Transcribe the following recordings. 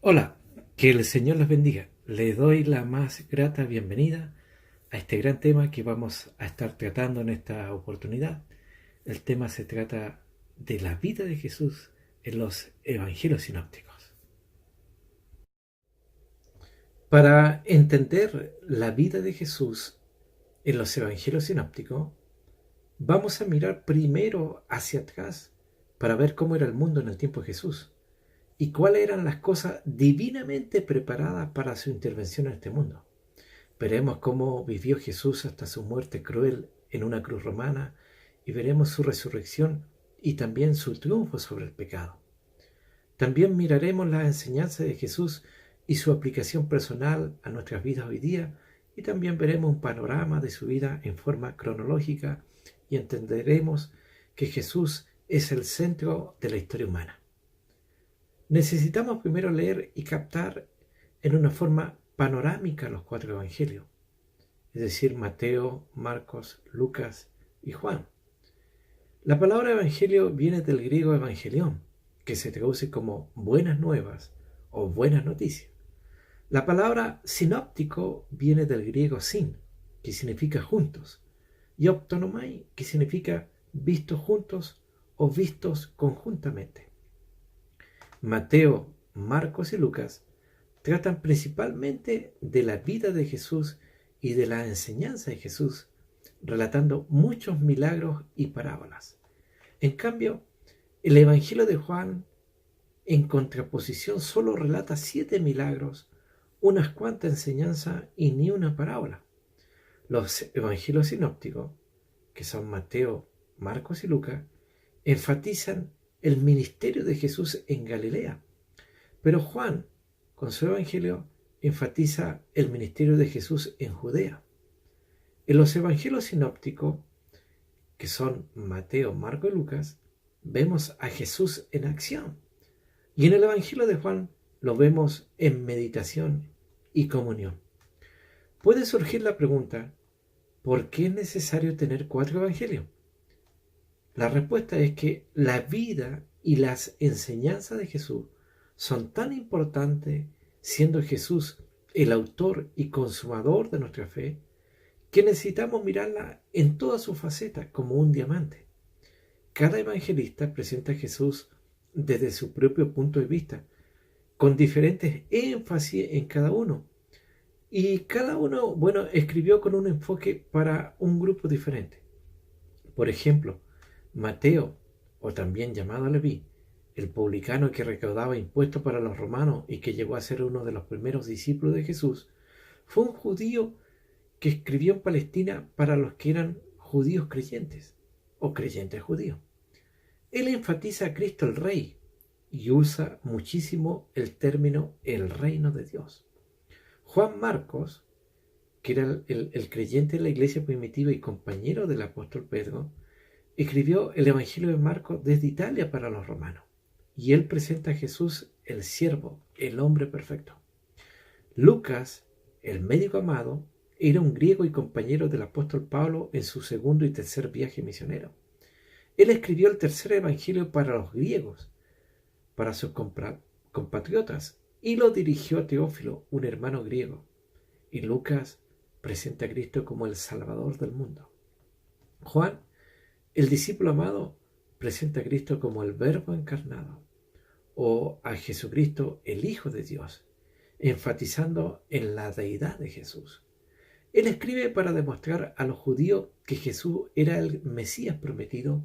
Hola, que el Señor les bendiga. Les doy la más grata bienvenida a este gran tema que vamos a estar tratando en esta oportunidad. El tema se trata de la vida de Jesús en los evangelios sinópticos. Para entender la vida de Jesús en los evangelios sinópticos, vamos a mirar primero hacia atrás para ver cómo era el mundo en el tiempo de Jesús y cuáles eran las cosas divinamente preparadas para su intervención en este mundo. Veremos cómo vivió Jesús hasta su muerte cruel en una cruz romana y veremos su resurrección y también su triunfo sobre el pecado. También miraremos la enseñanza de Jesús y su aplicación personal a nuestras vidas hoy día, y también veremos un panorama de su vida en forma cronológica y entenderemos que Jesús es el centro de la historia humana. Necesitamos primero leer y captar en una forma panorámica los cuatro evangelios, es decir, Mateo, Marcos, Lucas y Juan. La palabra evangelio viene del griego evangelión, que se traduce como buenas nuevas o buenas noticias. La palabra sinóptico viene del griego sin, que significa juntos, y optonomai, que significa vistos juntos o vistos conjuntamente. Mateo, Marcos y Lucas tratan principalmente de la vida de Jesús y de la enseñanza de Jesús, relatando muchos milagros y parábolas. En cambio, el Evangelio de Juan, en contraposición, solo relata 7 milagros, unas cuantas enseñanzas y ni una parábola. Los Evangelios sinópticos, que son Mateo, Marcos y Lucas, enfatizan el ministerio de Jesús en Galilea, pero Juan, con su evangelio, enfatiza el ministerio de Jesús en Judea. En los evangelios sinópticos, que son Mateo, Marcos y Lucas, vemos a Jesús en acción. Y en el evangelio de Juan lo vemos en meditación y comunión. Puede surgir la pregunta, ¿por qué es necesario tener 4 evangelios? La respuesta es que la vida y las enseñanzas de Jesús son tan importantes, siendo Jesús el autor y consumador de nuestra fe, que necesitamos mirarla en todas sus facetas como un diamante. Cada evangelista presenta a Jesús desde su propio punto de vista, con diferentes énfasis en cada uno. Y cada uno, escribió con un enfoque para un grupo diferente. Por ejemplo, Mateo, o también llamado Leví, el publicano que recaudaba impuestos para los romanos y que llegó a ser uno de los primeros discípulos de Jesús, fue un judío que escribió en Palestina para los que eran judíos creyentes o creyentes judíos. Él enfatiza a Cristo el Rey y usa muchísimo el término el reino de Dios. Juan Marcos, que era el creyente de la iglesia primitiva y compañero del apóstol Pedro, escribió el Evangelio de Marcos desde Italia para los romanos, y él presenta a Jesús el siervo, el hombre perfecto. Lucas, el médico amado, era un griego y compañero del apóstol Pablo en su segundo y tercer viaje misionero. Él escribió el tercer evangelio para los griegos, para sus compatriotas, y lo dirigió a Teófilo, un hermano griego. Y Lucas presenta a Cristo como el Salvador del mundo. Juan, el discípulo amado, presenta a Cristo como el Verbo encarnado, o a Jesucristo, el Hijo de Dios, enfatizando en la deidad de Jesús. Él escribe para demostrar a los judíos que Jesús era el Mesías prometido,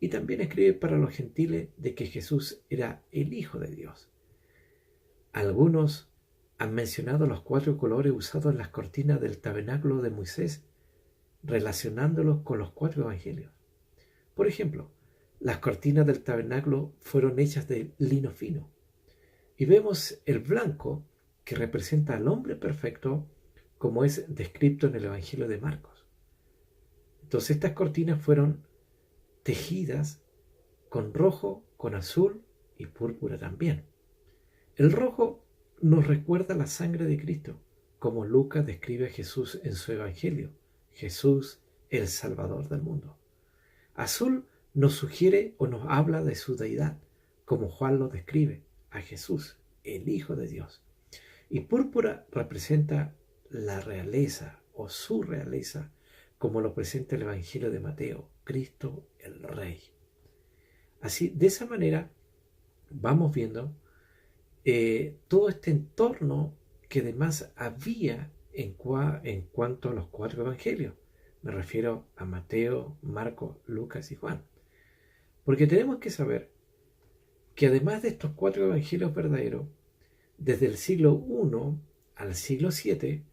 y también escribe para los gentiles de que Jesús era el Hijo de Dios. Algunos han mencionado los 4 colores usados en las cortinas del tabernáculo de Moisés, relacionándolos con los 4 evangelios. Por ejemplo, las cortinas del tabernáculo fueron hechas de lino fino, y vemos el blanco que representa al hombre perfecto, como es descrito en el Evangelio de Marcos. Entonces estas cortinas fueron tejidas con rojo, con azul y púrpura también. El rojo nos recuerda la sangre de Cristo, como Lucas describe a Jesús en su Evangelio, Jesús el Salvador del mundo. Azul nos sugiere o nos habla de su deidad, como Juan lo describe, a Jesús. el Hijo de Dios. Y púrpura representa la realeza o su realeza, como lo presenta el Evangelio de Mateo, Cristo el Rey. Así, de esa manera, vamos viendo todo este entorno que además había en cuanto a los 4 evangelios. Me refiero a Mateo, Marcos, Lucas y Juan. Porque tenemos que saber que además de estos 4 evangelios verdaderos, desde el siglo I al siglo VII,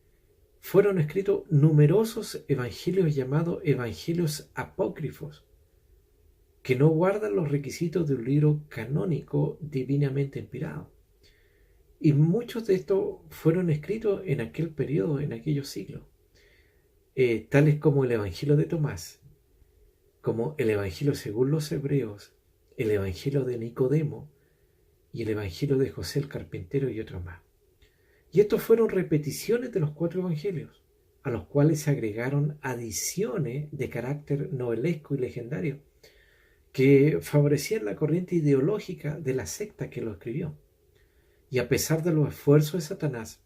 fueron escritos numerosos evangelios llamados evangelios apócrifos, que no guardan los requisitos de un libro canónico divinamente inspirado. Y muchos de estos fueron escritos en aquel periodo, en aquellos siglos, tales como el Evangelio de Tomás, como el Evangelio según los Hebreos, el Evangelio de Nicodemo y el Evangelio de José el Carpintero y otros más. Y estos fueron repeticiones de los 4 evangelios, a los cuales se agregaron adiciones de carácter novelesco y legendario, que favorecían la corriente ideológica de la secta que lo escribió. Y a pesar de los esfuerzos de Satanás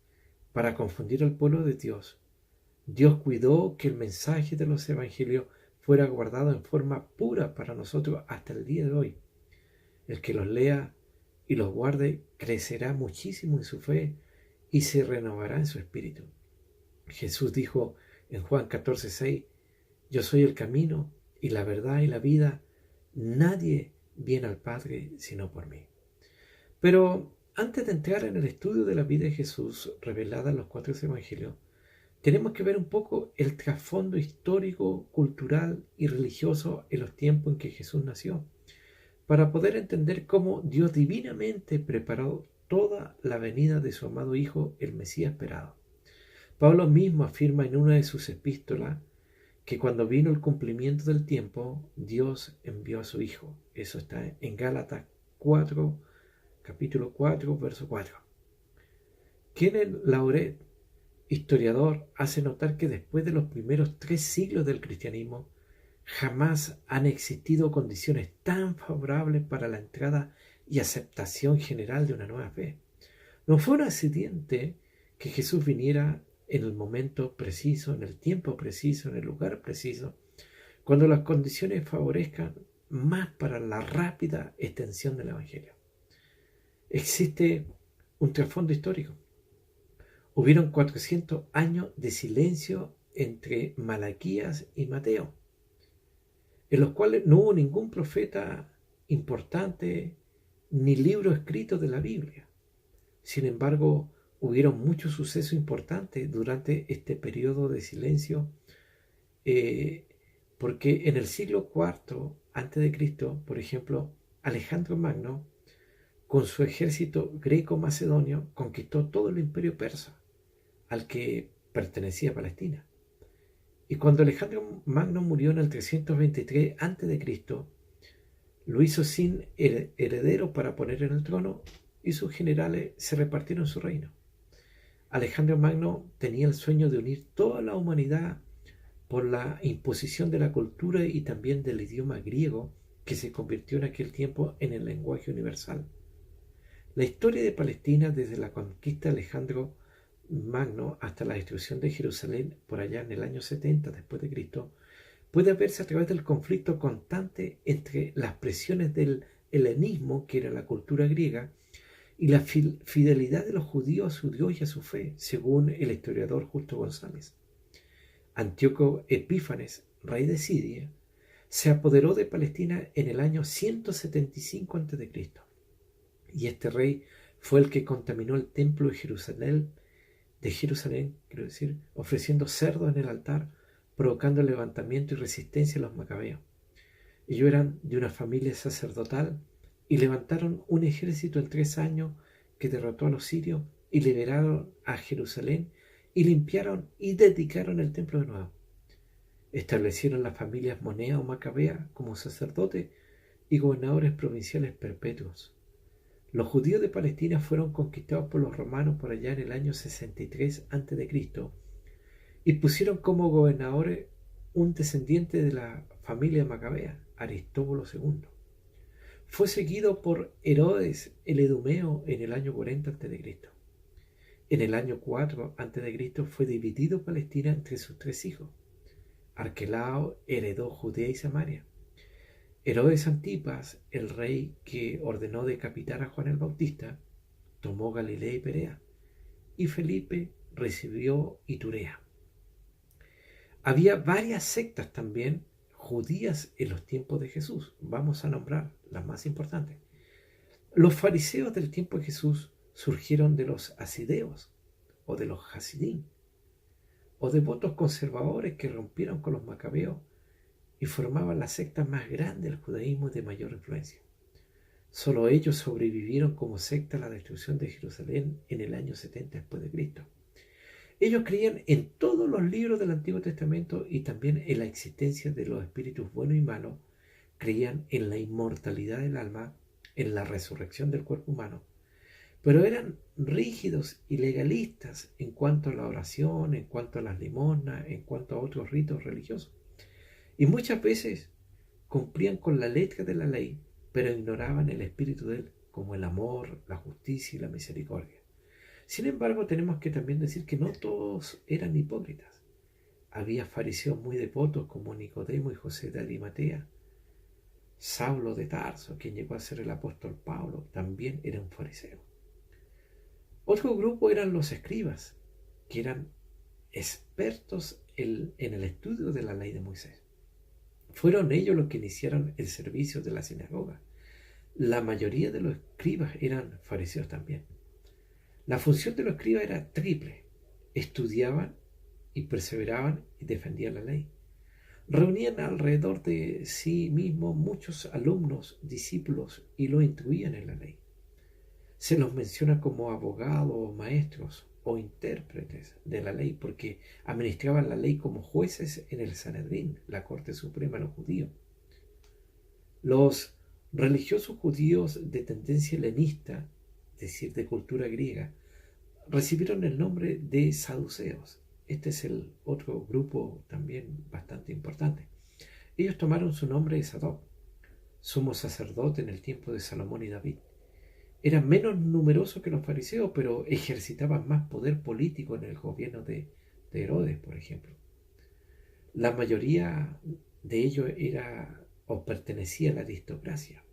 para confundir al pueblo de Dios, Dios cuidó que el mensaje de los evangelios fuera guardado en forma pura para nosotros hasta el día de hoy. El que los lea y los guarde crecerá muchísimo en su fe y se renovará en su espíritu. Jesús dijo en Juan 14:6, yo soy el camino y la verdad y la vida, nadie viene al Padre sino por mí. Pero antes de entrar en el estudio de la vida de Jesús revelada en los 4 evangelios, tenemos que ver un poco el trasfondo histórico, cultural y religioso en los tiempos en que Jesús nació, para poder entender cómo Dios divinamente preparó toda la venida de su amado Hijo, el Mesías esperado. Pablo mismo afirma en una de sus epístolas que cuando vino el cumplimiento del tiempo, Dios envió a su Hijo. Eso está en Gálatas 4, capítulo 4, verso 4. Kenneth Lauret, historiador, hace notar que después de los primeros 3 siglos del cristianismo, jamás han existido condiciones tan favorables para la entrada y aceptación general de una nueva fe. No fue un accidente que Jesús viniera en el momento preciso, en el tiempo preciso, en el lugar preciso, cuando las condiciones favorezcan más para la rápida extensión del Evangelio. Existe un trasfondo histórico. Hubieron 400 años de silencio entre Malaquías y Mateo, en los cuales no hubo ningún profeta importante ni libro escrito de la Biblia. Sin embargo, hubieron muchos sucesos importantes durante este periodo de silencio, porque en el siglo IV a.C., por ejemplo, Alejandro Magno, con su ejército greco-macedonio, conquistó todo el imperio persa, al que pertenecía Palestina. Y cuando Alejandro Magno murió en el 323 a.C., lo hizo sin heredero para poner en el trono y sus generales se repartieron su reino. Alejandro Magno tenía el sueño de unir toda la humanidad por la imposición de la cultura y también del idioma griego, que se convirtió en aquel tiempo en el lenguaje universal. La historia de Palestina, desde la conquista de Alejandro Magno hasta la destrucción de Jerusalén por allá en el año 70 después de Cristo, puede verse a través del conflicto constante entre las presiones del helenismo, que era la cultura griega, y la fidelidad de los judíos a su Dios y a su fe, según el historiador Justo González. Antíoco Epífanes, rey de Siria, se apoderó de Palestina en el año 175 a.C. Y este rey fue el que contaminó el templo de Jerusalén, ofreciendo cerdos en el altar, provocando el levantamiento y resistencia a los macabeos. Ellos eran de una familia sacerdotal y levantaron un ejército en 3 años que derrotó a los sirios y liberaron a Jerusalén y limpiaron y dedicaron el templo de nuevo. Establecieron las familias Monea o Macabea como sacerdotes y gobernadores provinciales perpetuos. Los judíos de Palestina fueron conquistados por los romanos por allá en el año 63 a.C. y pusieron como gobernadores un descendiente de la familia Macabea, Aristóbulo II. Fue seguido por Herodes el Edumeo en el año 40 a.C. En el año 4 a.C. fue dividido Palestina entre sus tres hijos. Arquelao heredó Judea y Samaria. Herodes Antipas, el rey que ordenó decapitar a Juan el Bautista, tomó Galilea y Perea, y Felipe recibió Iturea. Había varias sectas también judías en los tiempos de Jesús. Vamos a nombrar las más importantes. Los fariseos del tiempo de Jesús surgieron de los asideos o de los hasidín, o devotos conservadores que rompieron con los macabeos y formaban la secta más grande del judaísmo y de mayor influencia. Solo ellos sobrevivieron como secta a la destrucción de Jerusalén en el año 70 después de Cristo. Ellos creían en todos los libros del Antiguo Testamento y también en la existencia de los espíritus buenos y malos. Creían en la inmortalidad del alma, en la resurrección del cuerpo humano, pero eran rígidos y legalistas en cuanto a la oración, en cuanto a las limosnas, en cuanto a otros ritos religiosos. Y muchas veces cumplían con la letra de la ley, pero ignoraban el espíritu de él, como el amor, la justicia y la misericordia. Sin embargo, tenemos que también decir que no todos eran hipócritas. Había fariseos muy devotos como Nicodemo y José de Arimatea. Saulo de Tarso, quien llegó a ser el apóstol Pablo, también era un fariseo. Otro grupo eran los escribas, que eran expertos en el estudio de la ley de Moisés. Fueron ellos los que iniciaron el servicio de la sinagoga. La mayoría de los escribas eran fariseos también. La función de los escribas era triple. Estudiaban y perseveraban y defendían la ley. Reunían alrededor de sí mismos muchos alumnos, discípulos, y los instruían en la ley. Se los menciona como abogados, maestros o intérpretes de la ley porque administraban la ley como jueces en el Sanedrín, la Corte Suprema de los judíos. Los religiosos judíos de tendencia helenista, es decir, de cultura griega, recibieron el nombre de saduceos. Este es el otro grupo también bastante importante. Ellos tomaron su nombre de Sadoc, sumo sacerdote en el tiempo de Salomón y David. Eran menos numerosos que los fariseos, pero ejercitaban más poder político en el gobierno de Herodes, por ejemplo. La mayoría de ellos era o pertenecía a la aristocracia.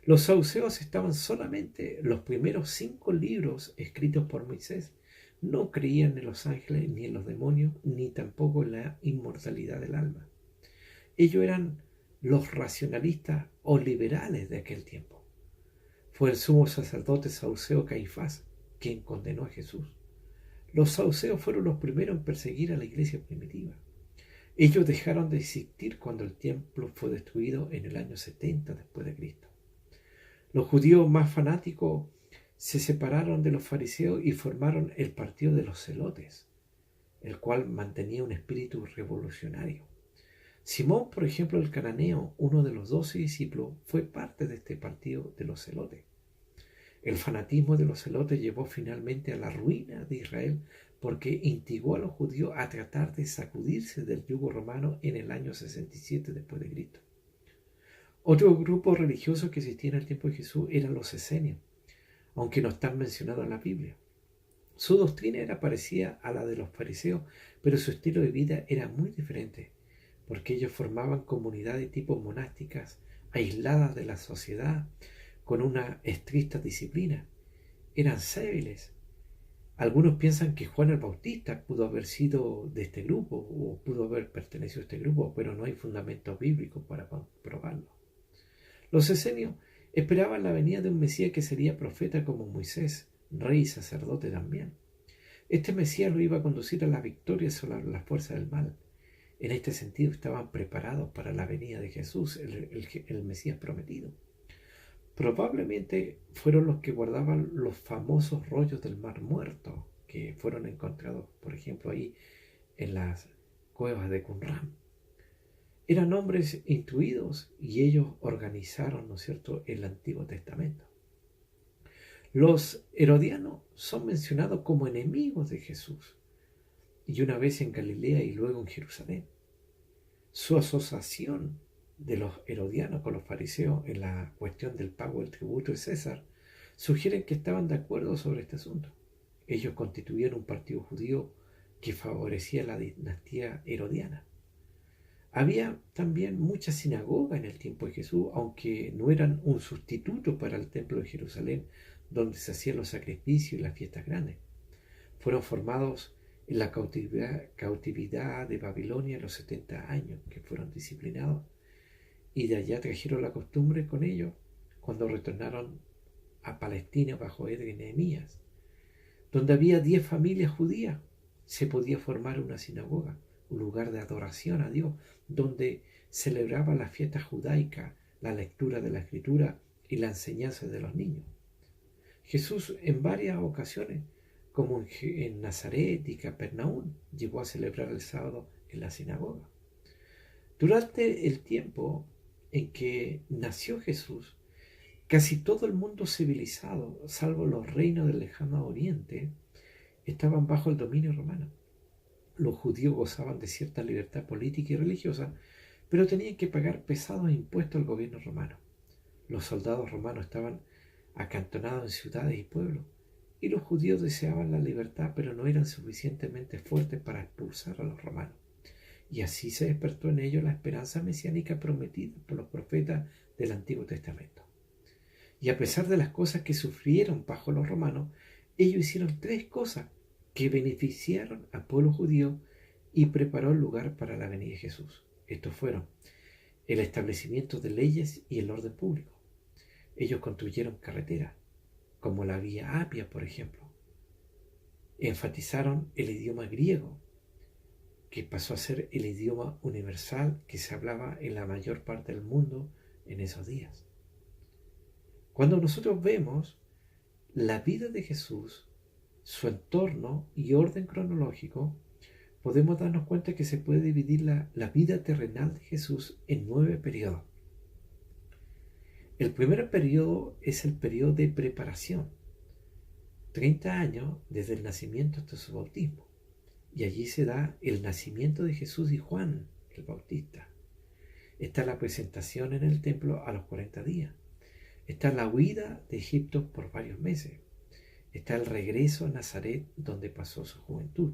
Los saduceos estaban solamente los primeros 5 libros escritos por Moisés. No creían en los ángeles, ni en los demonios, ni tampoco en la inmortalidad del alma. Ellos eran los racionalistas o liberales de aquel tiempo. Fue el sumo sacerdote saduceo Caifás quien condenó a Jesús. Los saduceos fueron los primeros en perseguir a la iglesia primitiva. Ellos dejaron de existir cuando el templo fue destruido en el año 70 después de Cristo. Los judíos más fanáticos se separaron de los fariseos y formaron el partido de los celotes, el cual mantenía un espíritu revolucionario. Simón, por ejemplo, el cananeo, uno de los 12 discípulos, fue parte de este partido de los celotes. El fanatismo de los celotes llevó finalmente a la ruina de Israel porque instigó a los judíos a tratar de sacudirse del yugo romano en el año 67 después de Cristo. Otro grupo religioso que existía en el tiempo de Jesús eran los esenios, aunque no están mencionados en la Biblia. Su doctrina era parecida a la de los fariseos, pero su estilo de vida era muy diferente, porque ellos formaban comunidades tipo monásticas, aisladas de la sociedad, con una estricta disciplina. Eran civiles. Algunos piensan que Juan el Bautista pudo haber sido de este grupo o pudo haber pertenecido a este grupo, pero no hay fundamentos bíblicos para probarlo. Los esenios esperaban la venida de un Mesías que sería profeta como Moisés, rey y sacerdote también. Este Mesías lo iba a conducir a la victoria sobre las fuerzas del mal. En este sentido estaban preparados para la venida de Jesús, el Mesías prometido. Probablemente fueron los que guardaban los famosos rollos del Mar Muerto, que fueron encontrados, por ejemplo, ahí en las cuevas de Qumran. Eran hombres instruidos y ellos organizaron, ¿no es cierto?, el Antiguo Testamento. Los herodianos son mencionados como enemigos de Jesús, y una vez en Galilea y luego en Jerusalén. Su asociación de los herodianos con los fariseos en la cuestión del pago del tributo de César sugieren que estaban de acuerdo sobre este asunto. Ellos constituían un partido judío que favorecía la dinastía herodiana. Había también muchas sinagogas en el tiempo de Jesús, aunque no eran un sustituto para el templo de Jerusalén, donde se hacían los sacrificios y las fiestas grandes. Fueron formados en la cautividad de Babilonia en los 70 años, que fueron disciplinados, y de allá trajeron la costumbre con ellos cuando retornaron a Palestina bajo Edras y Nehemías. Donde había 10 familias judías, se podía formar una sinagoga, un lugar de adoración a Dios, donde celebraba la fiesta judaica, la lectura de la Escritura y la enseñanza de los niños. Jesús en varias ocasiones, como en Nazaret y Capernaum, llegó a celebrar el sábado en la sinagoga. Durante el tiempo en que nació Jesús, casi todo el mundo civilizado, salvo los reinos del lejano oriente, estaban bajo el dominio romano. Los judíos gozaban de cierta libertad política y religiosa, pero tenían que pagar pesados impuestos al gobierno romano. Los soldados romanos estaban acantonados en ciudades y pueblos, y los judíos deseaban la libertad, pero no eran suficientemente fuertes para expulsar a los romanos. Y así se despertó en ellos la esperanza mesiánica prometida por los profetas del Antiguo Testamento. Y a pesar de las cosas que sufrieron bajo los romanos, ellos hicieron 3 cosas que beneficiaron al pueblo judío y preparó el lugar para la venida de Jesús. Estos fueron el establecimiento de leyes y el orden público. Ellos construyeron carreteras, como la vía Apia, por ejemplo. Enfatizaron el idioma griego, que pasó a ser el idioma universal que se hablaba en la mayor parte del mundo en esos días. Cuando nosotros vemos la vida de Jesús, su entorno y orden cronológico, podemos darnos cuenta que se puede dividir la vida terrenal de Jesús en 9 periodos. El primer periodo es el periodo de preparación, 30 años desde el nacimiento hasta su bautismo. Y allí se da el nacimiento de Jesús y Juan el Bautista. Está la presentación en el templo a los 40 días. Está la huida de Egipto por varios meses. Está el regreso a Nazaret, donde pasó su juventud,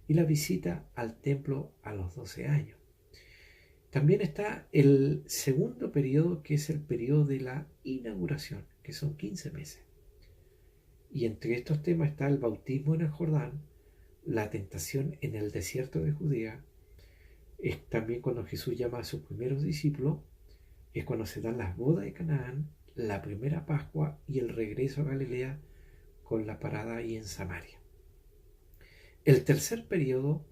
y la visita al templo a los 12 años. También está el segundo periodo, que es el periodo de la inauguración, que son 15 meses. Y entre estos temas está el bautismo en el Jordán, la tentación en el desierto de Judea, es también cuando Jesús llama a sus primeros discípulos, es cuando se dan las bodas de Canaán, la primera Pascua y el regreso a Galilea con la parada ahí en Samaria. El tercer periodo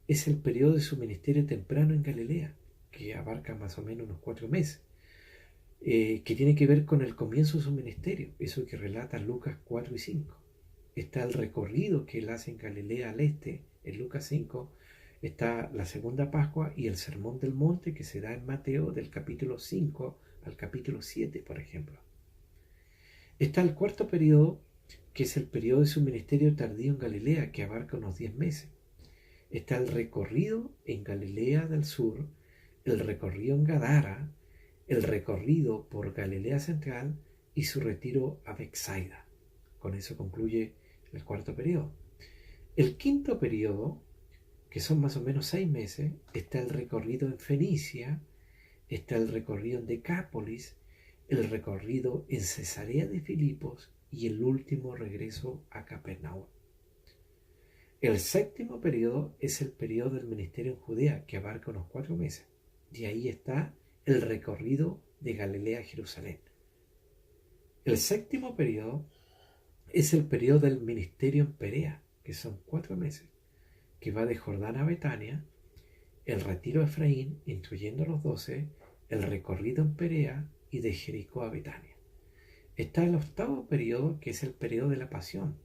es el periodo de su ministerio temprano en Galilea, que abarca más o menos unos 4 meses, que tiene que ver con el comienzo de su ministerio, eso que relata Lucas 4 y 5. Está el recorrido que él hace en Galilea al este, en Lucas 5, está la segunda Pascua y el Sermón del Monte que se da en Mateo del capítulo 5 al capítulo 7, por ejemplo. Está el cuarto periodo, que es el periodo de su ministerio tardío en Galilea, que abarca unos 10 meses. Está el recorrido en Galilea del Sur, el recorrido en Gadara, el recorrido por Galilea Central y su retiro a Betsaida. Con eso concluye el cuarto periodo. El quinto periodo, que son más o menos 6 meses, está el recorrido en Fenicia, está el recorrido en Decápolis, el recorrido en Cesarea de Filipos y el último regreso a Capernaum. El séptimo periodo es el periodo del ministerio en Judea, que abarca unos 4 meses. Y ahí está el recorrido de Galilea a Jerusalén. El séptimo periodo es el periodo del ministerio en Perea, que son 4 meses, que va de Jordán a Betania, el retiro a Efraín, incluyendo los 12, el recorrido en Perea y de Jericó a Betania. Está el octavo periodo, que es el periodo de la pasión,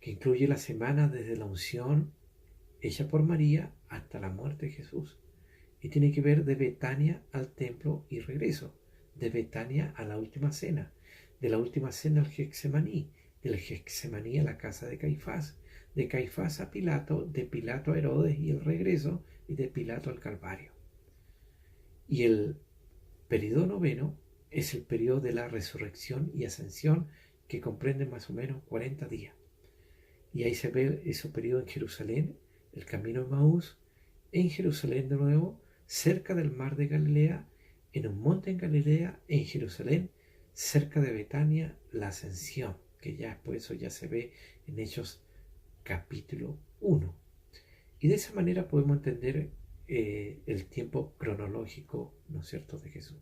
que incluye la semana desde la unción hecha por María hasta la muerte de Jesús, y tiene que ver de Betania al templo y regreso, de Betania a la última cena, de la última cena al Getsemaní, del Getsemaní a la casa de Caifás a Pilato, de Pilato a Herodes y el regreso, y de Pilato al Calvario. Y el Periodo noveno es el periodo de la resurrección y ascensión, que comprende más o menos 40 días. Y ahí se ve ese periodo en Jerusalén, el camino de Maús, en Jerusalén de nuevo, cerca del mar de Galilea, en un monte en Galilea, en Jerusalén, cerca de Betania, la ascensión, que ya después eso ya se ve en Hechos capítulo 1. Y de esa manera podemos entender el tiempo cronológico, ¿no es cierto?, de Jesús.